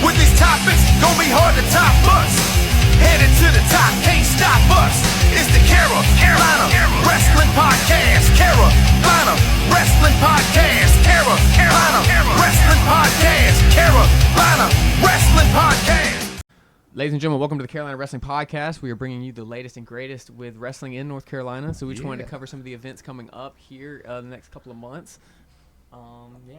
With these topics, gon' be hard to top us. Headed to the top, can't stop us. It's the Carolina Wrestling Podcast. Carolina Wrestling Podcast. Carolina Wrestling Podcast. Carolina Wrestling Podcast. Ladies and gentlemen, welcome to the Carolina Wrestling Podcast. We are bringing you the latest and greatest with wrestling in North Carolina. So we just wanted to cover some of the events coming up here the next couple of months.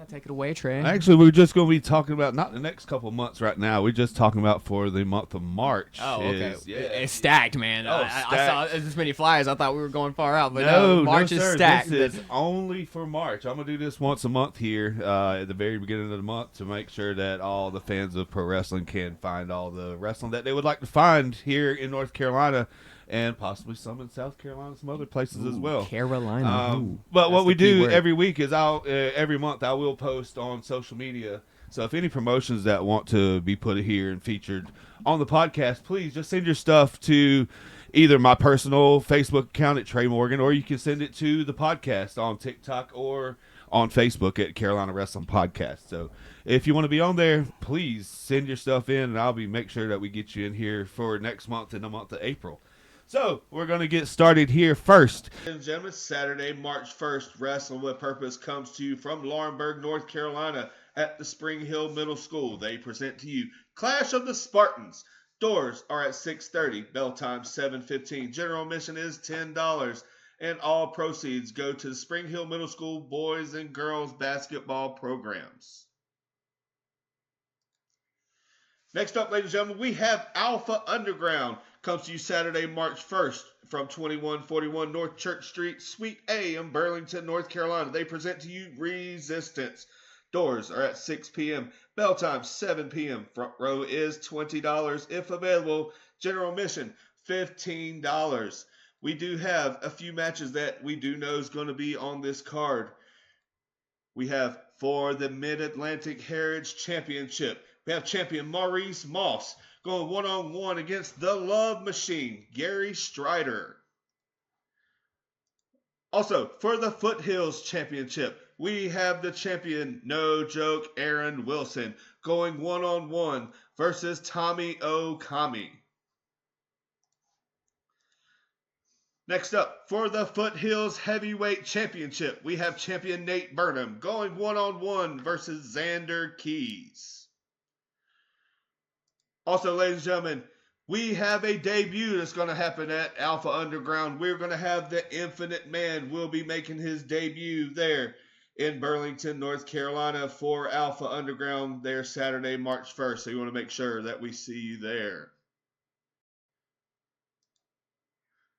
Take it away, Trey. Actually, we're just going to be talking about not the next couple of months right now. We're just talking about for the month of March. Oh, okay. It's stacked, man. Stacked. I saw this many flyers. I thought we were going far out, but March is stacked. This is only for March. I'm going to do this once a month here at the very beginning of the month to make sure that all the fans of pro wrestling can find all the wrestling that they would like to find here in North Carolina. And possibly some in South Carolina, some other places as well. Carolina. But what we do every week is every month I will post on social media. So if any promotions that want to be put here and featured on the podcast, please just send your stuff to either my personal Facebook account at Trey Morgan, or you can send it to the podcast on TikTok or on Facebook at Carolina Wrestling Podcast. So if you want to be on there, please send your stuff in, and I'll make sure that we get you in here for next month in the month of April. So, we're going to get started here first. Ladies and gentlemen, Saturday, March 1st, Wrestling with Purpose comes to you from Laurinburg, North Carolina at the Spring Hill Middle School. They present to you Clash of the Spartans. Doors are at 6:30, bell time 7:15. General admission is $10, and all proceeds go to the Spring Hill Middle School boys and girls basketball programs. Next up, ladies and gentlemen, we have Alpha Underground. Comes to you Saturday, March 1st from 2141 North Church Street, Suite A in Burlington, North Carolina. They present to you Resistance. Doors are at 6 p.m. Bell time 7 p.m. Front row is $20 if available. General admission $15. We do have a few matches that we do know is going to be on this card. We have for the Mid-Atlantic Heritage Championship. We have champion Maurice Moss going one-on-one against the Love Machine, Gary Strider. Also, for the Foothills Championship, we have the champion, no joke, Aaron Wilson, going one-on-one versus Tommy Okami. Next up, for the Foothills Heavyweight Championship, we have champion Nate Burnham going one-on-one versus Xander Keys. Also, ladies and gentlemen, we have a debut that's going to happen at Alpha Underground. We're going to have the Infinite Man will be making his debut there in Burlington, North Carolina for Alpha Underground there Saturday, March 1st. So you want to make sure that we see you there.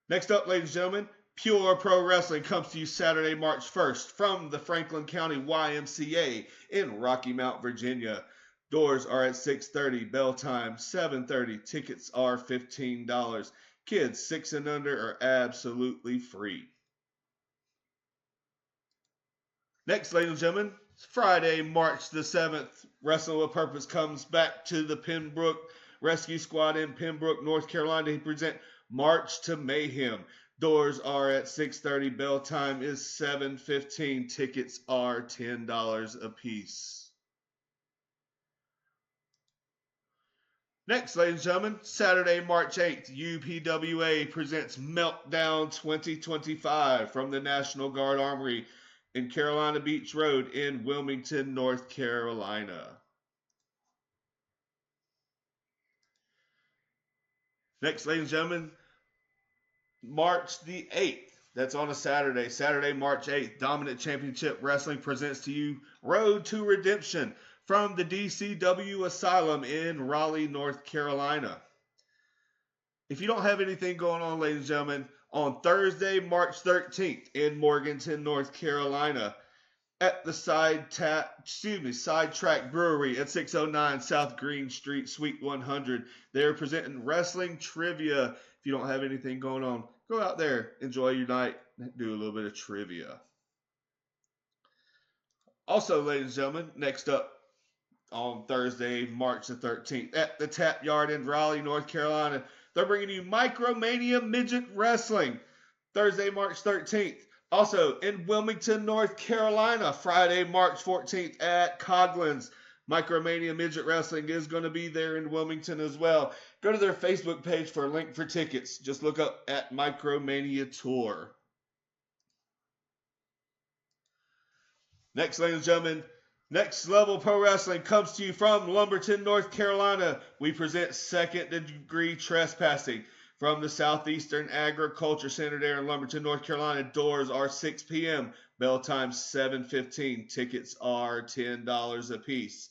Next up, ladies and gentlemen, Pure Pro Wrestling comes to you Saturday, March 1st from the Franklin County YMCA in Rocky Mount, Virginia. Doors are at 6:30, bell time 7:30. Tickets are $15. Kids 6 and under are absolutely free. Next, ladies and gentlemen, Friday, March the 7th, Wrestling with Purpose comes back to the Pembroke Rescue Squad in Pembroke, North Carolina to present March to Mayhem. Doors are at 6:30, bell time is 7:15. Tickets are $10 a piece. Next, ladies and gentlemen, Saturday, March 8th, UPWA presents Meltdown 2025 from the National Guard Armory in Carolina Beach Road in Wilmington, North Carolina. Next, ladies and gentlemen, March the 8th, that's on a Saturday, March 8th, Dominant Championship Wrestling presents to you Road to Redemption from the DCW Asylum in Raleigh, North Carolina. If you don't have anything going on, ladies and gentlemen, on Thursday, March 13th in Morganton, North Carolina, at the Sidetrack Brewery at 609 South Green Street, Suite 100. They're presenting wrestling trivia. If you don't have anything going on, go out there, enjoy your night, do a little bit of trivia. Also, ladies and gentlemen, next up on Thursday, March the 13th, at the Tap Yard in Raleigh, North Carolina, they're bringing you Micromania Midget Wrestling, Thursday, March 13th. Also, in Wilmington, North Carolina, Friday, March 14th at Coughlin's, Micromania Midget Wrestling is going to be there in Wilmington as well. Go to their Facebook page for a link for tickets. Just look up at Micromania Tour. Next, ladies and gentlemen, Next Level Pro Wrestling comes to you from Lumberton, North Carolina. We present Second Degree Trespassing from the Southeastern Agriculture Center there in Lumberton, North Carolina. Doors are 6 p.m. Bell time 7:15. Tickets are $10 a piece.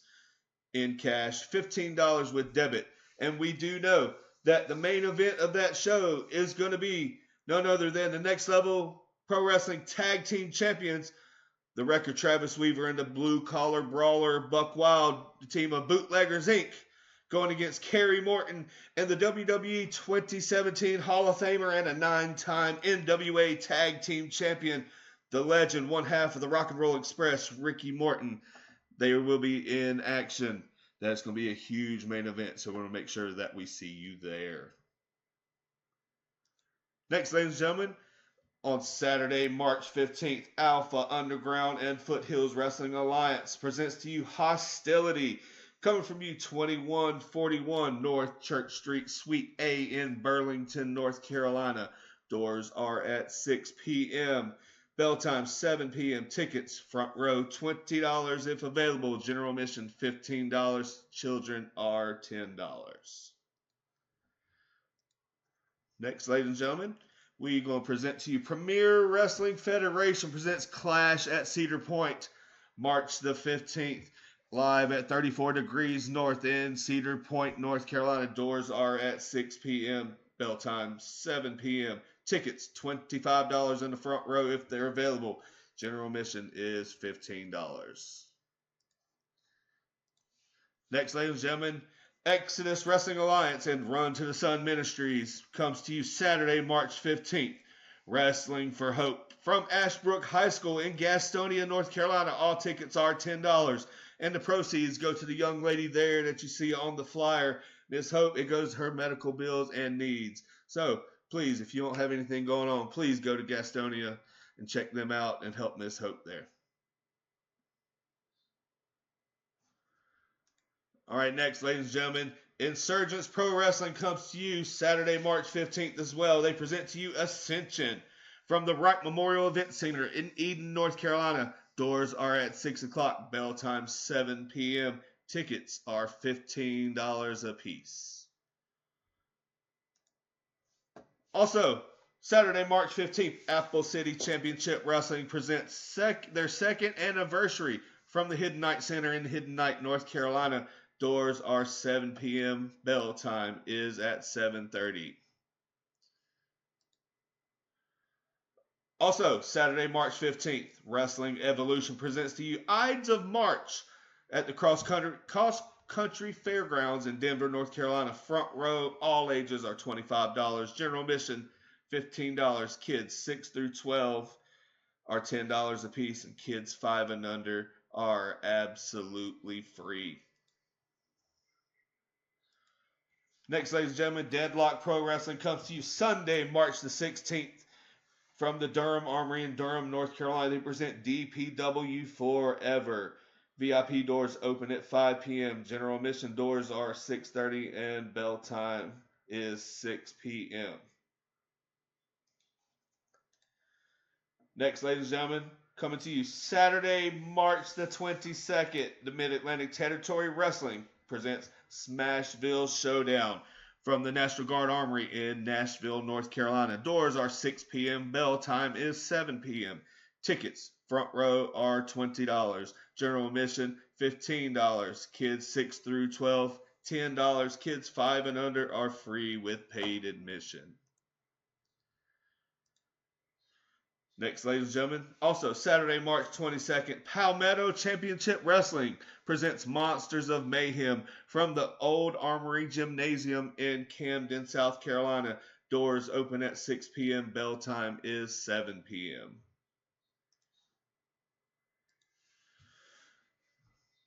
In cash, $15 with debit. And we do know that the main event of that show is going to be none other than the Next Level Pro Wrestling Tag Team Champions, the Wrecker Travis Weaver and the Blue Collar Brawler Buck Wild, the team of Bootleggers Inc., going against Kerry Morton and the WWE 2017 Hall of Famer and a 9-time NWA Tag Team Champion, the legend, one half of the Rock and Roll Express, Ricky Morton. They will be in action. That's going to be a huge main event, so we're going to make sure that we see you there. Next, ladies and gentlemen, on Saturday, March 15th, Alpha Underground and Foothills Wrestling Alliance presents to you Hostility, coming from you 2141 North Church Street, Suite A in Burlington, North Carolina. Doors are at 6 p.m. Bell time 7 p.m. Tickets, front row $20 if available. General admission $15. Children are $10. Next, ladies and gentlemen, we're going to present to you Premier Wrestling Federation presents Clash at Cedar Point, March the 15th, live at 34 Degrees North in Cedar Point, North Carolina. Doors are at 6 p.m. Bell time 7 p.m. Tickets, $25 in the front row if they're available. General admission is $15. Next, ladies and gentlemen, Exodus Wrestling Alliance and Run to the Sun Ministries comes to you Saturday, March 15th. Wrestling for Hope from Ashbrook High School in Gastonia, North Carolina. All tickets are $10, and the proceeds go to the young lady there that you see on the flyer, Miss Hope. It goes to her medical bills and needs. So please, if you don't have anything going on, please go to Gastonia and check them out and help Miss Hope there. All right, next, ladies and gentlemen, Insurgence Pro Wrestling comes to you Saturday, March 15th as well. They present to you Ascension from the Wright Memorial Event Center in Eden, North Carolina. Doors are at 6 o'clock. Bell time 7 p.m. Tickets are $15 a piece. Also, Saturday, March 15th, Apple City Championship Wrestling presents their second anniversary from the Hidden Night Center in Hidden Night, North Carolina. Doors are 7 p.m. Bell time is at 7:30. Also, Saturday, March 15th, Wrestling Evolution presents to you Ides of March at the Cross Country Fairgrounds in Denver, North Carolina. Front row, all ages are $25. General admission, $15. Kids 6 through 12 are $10 a piece, and kids 5 and under are absolutely free. Next, ladies and gentlemen, Deadlock Pro Wrestling comes to you Sunday, March the 16th. From the Durham Armory in Durham, North Carolina, they present DPW Forever. VIP doors open at 5 p.m. General admission doors are 6:30 and bell time is 6 p.m. Next, ladies and gentlemen, coming to you Saturday, March the 22nd, the Mid-Atlantic Territory Wrestling presents Smashville Showdown from the National Guard Armory in Nashville, North Carolina. Doors are 6 p.m. Bell time is 7 p.m. Tickets, front row, are $20. General admission, $15. Kids 6 through 12, $10. Kids 5 and under are free with paid admission. Next, ladies and gentlemen, also Saturday, March 22nd, Palmetto Championship Wrestling presents Monsters of Mayhem from the Old Armory Gymnasium in Camden, South Carolina. Doors open at 6 p.m. Bell time is 7 p.m.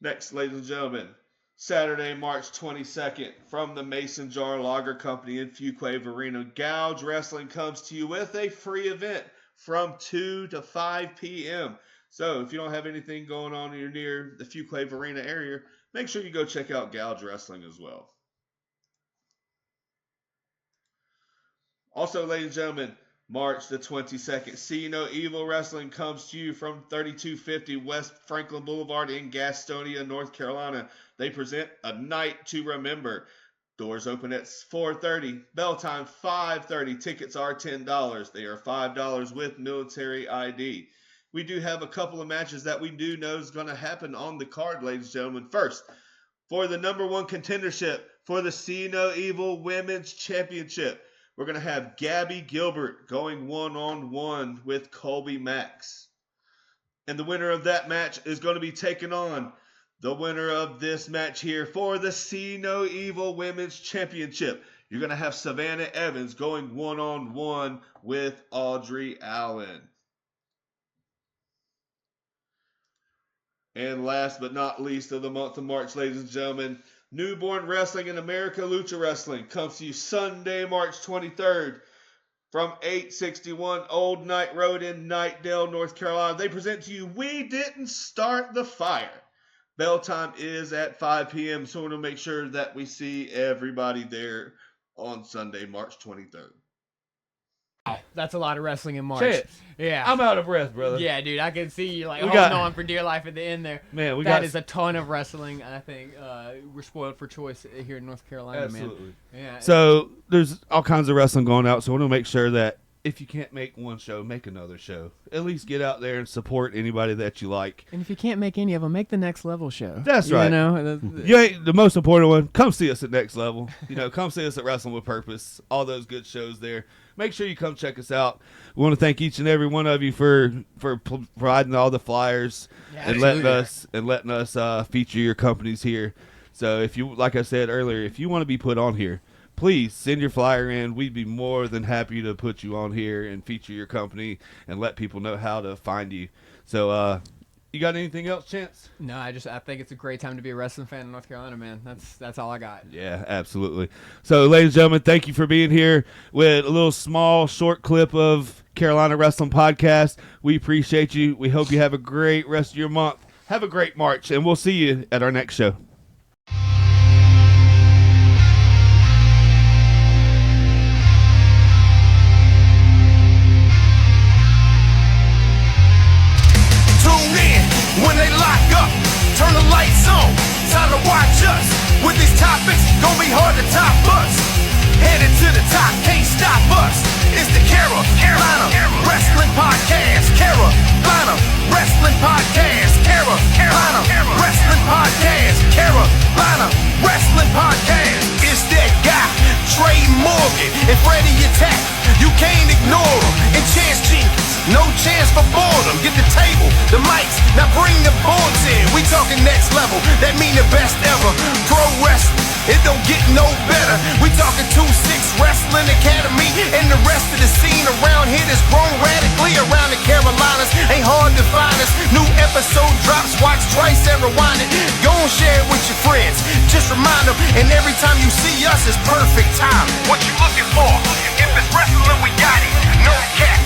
Next, ladies and gentlemen, Saturday, March 22nd, from the Mason Jar Lager Company in Fuquay Arena, Gouge Wrestling comes to you with a free event from 2 to 5 p.m. So if you don't have anything going on and you're near the Fuquay Arena area, make sure you go check out Gouge Wrestling as well. Also, ladies and gentlemen, March the 22nd, See No Evil Wrestling comes to you from 3250 West Franklin Boulevard in Gastonia, North Carolina. They present A Night to Remember. Doors open at 4:30. Bell time 5:30. Tickets are $10. They are $5 with military ID. We do have a couple of matches that we do know is going to happen on the card, ladies and gentlemen. First, for the number one contendership for the See No Evil Women's Championship, we're going to have Gabby Gilbert going one-on-one with Colby Max. And the winner of that match is going to be taking on the winner of this match here for the See No Evil Women's Championship. You're going to have Savannah Evans going one-on-one with Audrey Allen. And last but not least of the month of March, ladies and gentlemen, Newborn Wrestling in America Lucha Wrestling comes to you Sunday, March 23rd from 861 Old Knight Road in Knightdale, North Carolina. They present to you We Didn't Start the Fire. Bell time is at 5 p.m., so we're going to make sure that we see everybody there on Sunday, March 23rd. That's a lot of wrestling in March. Shit. Yeah. I'm out of breath, brother. Yeah, dude, I can see you holding got- on for dear life at the end there. Man, That is a ton of wrestling. I think we're spoiled for choice here in North Carolina, Absolutely. man. Yeah. So there's all kinds of wrestling going out, so we want to make sure that if you can't make one show, make another show. At least get out there and support anybody that you like. And if you can't make any of them, make the Next Level show. That's right. You know, You ain't the most important one. Come see us at Next Level. Come see us at Wrestling with Purpose. All those good shows there. Make sure you come check us out. We want to thank each and every one of you for providing all the flyers and letting us feature your companies here. So if you, like I said earlier, if you want to be put on here, please send your flyer in. We'd be more than happy to put you on here and feature your company and let people know how to find you. So, you got anything else, Chance? No, I think it's a great time to be a wrestling fan in North Carolina, man. That's all I got. Yeah, absolutely. So, ladies and gentlemen, thank you for being here with a little small, short clip of Carolina Wrestling Podcast. We appreciate you. We hope you have a great rest of your month. Have a great March, and we'll see you at our next show. Tune in when they lock up. Turn the lights on. Time to watch us. With these topics, gonna be hard to top us. Headed to the top, can't stop us. It's the Carolina Wrestling Podcast. Carolina Wrestling Podcast. Carolina Wrestling Podcast. Carolina Wrestling Podcast. It's that guy, Trey Morgan, and Freddie Attack. You can't ignore him. And Chance Jenkins, no chance for boredom. Get the table, the mics, now bring the boards in. We talking next level, that mean the best ever. Pro wrestling, it don't get no better. We talking 2-6 Wrestling Academy, and the rest of the scene around here that's grown radically around the Carolinas. Ain't hard to find us. New episode drops, watch twice and rewind it. Go and share it with your friends. Just remind them, and every time you see us, it's perfect time. What you looking for? If it's wrestling, we got it. No cap.